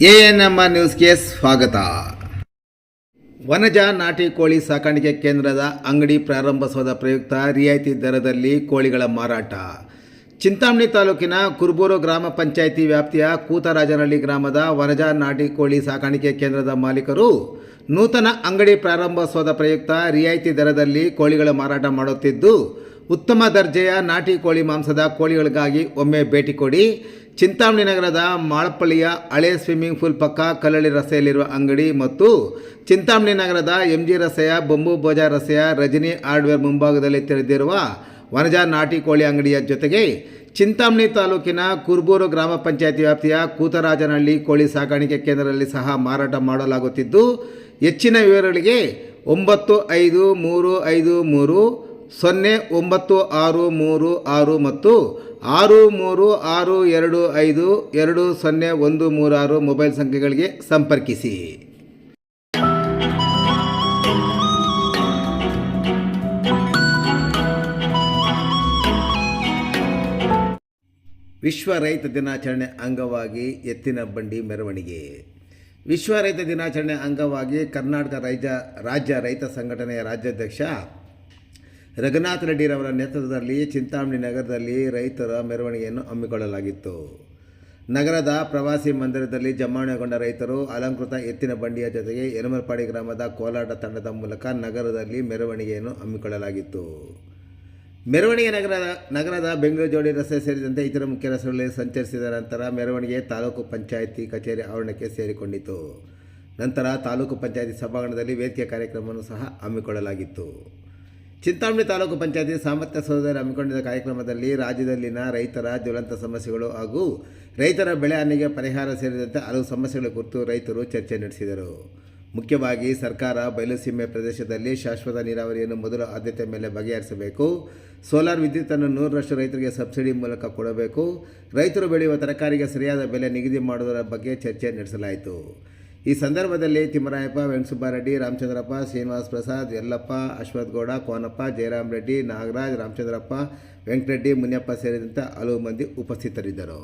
ANMR ನ್ಯೂಸ್ಗೆ ಸ್ವಾಗತ. ವನಜ ನಾಟಿ ಕೋಳಿ ಸಾಕಾಣಿಕೆ ಕೇಂದ್ರದ ಅಂಗಡಿ ಪ್ರಾರಂಭಿಸುವ ಪ್ರಯುಕ್ತ ರಿಯಾಯಿತಿ ದರದಲ್ಲಿ ಕೋಳಿಗಳ ಮಾರಾಟ. ಚಿಂತಾಮಣಿ ತಾಲೂಕಿನ ಕುರ್ಬೂರು ಗ್ರಾಮ ಪಂಚಾಯಿತಿ ವ್ಯಾಪ್ತಿಯ ಕೂತರಾಜನಹಳ್ಳಿ ಗ್ರಾಮದ ವನಜ ನಾಟಿ ಕೋಳಿ ಸಾಕಾಣಿಕೆ ಕೇಂದ್ರದ ಮಾಲೀಕರು ನೂತನ ಅಂಗಡಿ ಪ್ರಾರಂಭಿಸುವ ಪ್ರಯುಕ್ತ ರಿಯಾಯಿತಿ ದರದಲ್ಲಿ ಕೋಳಿಗಳ ಮಾರಾಟ ಮಾಡುತ್ತಿದ್ದು, ಉತ್ತಮ ದರ್ಜೆಯ ನಾಟಿ ಕೋಳಿ ಮಾಂಸದ ಕೋಳಿಗಳಿಗಾಗಿ ಒಮ್ಮೆ ಭೇಟಿ ಕೊಡಿ. ಚಿಂತಾಮಣಿ ನಗರದ ಮಾಳಪಳ್ಳಿಯ ಹಳೆ ಸ್ವಿಮ್ಮಿಂಗ್ ಪೂಲ್ ಪಕ್ಕ ಕಲ್ಲಳ್ಳಿ ರಸ್ತೆಯಲ್ಲಿರುವ ಅಂಗಡಿ ಮತ್ತು ಚಿಂತಾಮಣಿ ನಗರದ MG ರಸ್ತೆಯ ಬೊಂಬು ಬೋಜಾ ರಸ್ತೆಯ ರಜನಿ ಹಾರ್ಡ್ವೇರ್ ಮುಂಭಾಗದಲ್ಲಿ ತೆರೆದಿರುವ ವನಜ ನಾಟಿ ಕೋಳಿ ಅಂಗಡಿಯ ಜೊತೆಗೆ ಚಿಂತಾಮಣಿ ತಾಲೂಕಿನ ಕುರ್ಬೂರು ಗ್ರಾಮ ಪಂಚಾಯಿತಿ ವ್ಯಾಪ್ತಿಯ ಕೂತರಾಜನಹಳ್ಳಿ ಕೋಳಿ ಸಾಕಾಣಿಕೆ ಕೇಂದ್ರದಲ್ಲಿ ಸಹ ಮಾರಾಟ ಮಾಡಲಾಗುತ್ತಿದ್ದು, ಹೆಚ್ಚಿನ ವಿವರಗಳಿಗೆ 9353096336 ಮತ್ತು 6362520136 ಮೊಬೈಲ್ ಸಂಖ್ಯೆಗಳಿಗೆ ಸಂಪರ್ಕಿಸಿ. ವಿಶ್ವ ರೈತ ದಿನಾಚರಣೆ ಅಂಗವಾಗಿ ಎತ್ತಿನ ಬಂಡಿ ಮೆರವಣಿಗೆ. ವಿಶ್ವ ರೈತ ದಿನಾಚರಣೆ ಅಂಗವಾಗಿ ಕರ್ನಾಟಕ ರಾಜ್ಯ ರೈತ ಸಂಘಟನೆಯ ರಾಜ್ಯಾಧ್ಯಕ್ಷ ರಘುನಾಥ್ ರೆಡ್ಡಿರವರ ನೇತೃತ್ವದಲ್ಲಿ ಚಿಂತಾಮಣಿ ನಗರದಲ್ಲಿ ರೈತರ ಮೆರವಣಿಗೆಯನ್ನು ಹಮ್ಮಿಕೊಳ್ಳಲಾಗಿತ್ತು. ನಗರದ ಪ್ರವಾಸಿ ಮಂದಿರದಲ್ಲಿ ಜಮಾವಣೆಗೊಂಡ ರೈತರು ಅಲಂಕೃತ ಎತ್ತಿನ ಬಂಡಿಯ ಜೊತೆಗೆ ಯನಮರಪಾಡಿ ಗ್ರಾಮದ ಕೋಲಾಟ ತಂಡದ ಮೂಲಕ ನಗರದಲ್ಲಿ ಮೆರವಣಿಗೆಯನ್ನು ಹಮ್ಮಿಕೊಳ್ಳಲಾಗಿತ್ತು. ಮೆರವಣಿಗೆ ನಗರದ ಬೆಂಗಳೂರು ಜೋಡಿ ರಸ್ತೆ ಸೇರಿದಂತೆ ಇತರ ಮುಖ್ಯ ರಸ್ತೆಗಳಲ್ಲಿ ಸಂಚರಿಸಿದ ನಂತರ ಮೆರವಣಿಗೆ ತಾಲೂಕು ಪಂಚಾಯಿತಿ ಕಚೇರಿ ಆವರಣಕ್ಕೆ ಸೇರಿಕೊಂಡಿತು. ನಂತರ ತಾಲೂಕು ಪಂಚಾಯಿತಿ ಸಭಾಂಗಣದಲ್ಲಿ ವೇದಿಕೆ ಕಾರ್ಯಕ್ರಮವನ್ನು ಸಹ ಹಮ್ಮಿಕೊಳ್ಳಲಾಗಿತ್ತು. ಚಿಂತಾಮಣಿ ತಾಲೂಕು ಪಂಚಾಯಿತಿ ಸಾಮರ್ಥ್ಯ ಸೌಧದಲ್ಲಿ ಹಮ್ಮಿಕೊಂಡಿದ್ದ ಕಾರ್ಯಕ್ರಮದಲ್ಲಿ ರಾಜ್ಯದಲ್ಲಿನ ರೈತರ ಜ್ವಲಂತ ಸಮಸ್ಯೆಗಳು ಹಾಗೂ ರೈತರ ಬೆಳೆ ಹಾನಿಗೆ ಪರಿಹಾರ ಸೇರಿದಂತೆ ಹಲವು ಸಮಸ್ಯೆಗಳ ಕುರಿತು ರೈತರು ಚರ್ಚೆ ನಡೆಸಿದರು. ಮುಖ್ಯವಾಗಿ ಸರ್ಕಾರ ಬಯಲುಸೀಮೆ ಪ್ರದೇಶದಲ್ಲಿ ಶಾಶ್ವತ ನೀರಾವರಿಯನ್ನು ಮೊದಲ ಆದ್ಯತೆ ಮೇಲೆ ಬಗೆಹರಿಸಬೇಕು, ಸೋಲಾರ್ ವಿದ್ಯುತ್ತನ್ನು 100% ರೈತರಿಗೆ ಸಬ್ಸಿಡಿ ಮೂಲಕ ಕೊಡಬೇಕು, ರೈತರು ಬೆಳೆಯುವ ತರಕಾರಿಗೆ ಸರಿಯಾದ ಬೆಲೆ ನಿಗದಿ ಮಾಡುವುದರ ಬಗ್ಗೆ ಚರ್ಚೆ ನಡೆಸಲಾಯಿತು. ಈ ಸಂದರ್ಭದಲ್ಲಿ ತಿಮ್ಮರಾಯಪ್ಪ, ವೆಂಕಟಸುಬ್ಬಾರೆಡ್ಡಿ, ರಾಮಚಂದ್ರಪ್ಪ, ಶ್ರೀನಿವಾಸ ಪ್ರಸಾದ್, ಯಲ್ಲಪ್ಪ, ಅಶ್ವಥ್ ಗೌಡ, ಕೋನಪ್ಪ, ಜಯರಾಮ್ ರೆಡ್ಡಿ, ನಾಗರಾಜ್, ರಾಮಚಂದ್ರಪ್ಪ, ವೆಂಕಟರೆಡ್ಡಿ, ಮುನಿಯಪ್ಪ ಸೇರಿದಂತೆ ಹಲವು ಮಂದಿ ಉಪಸ್ಥಿತರಿದ್ದರು.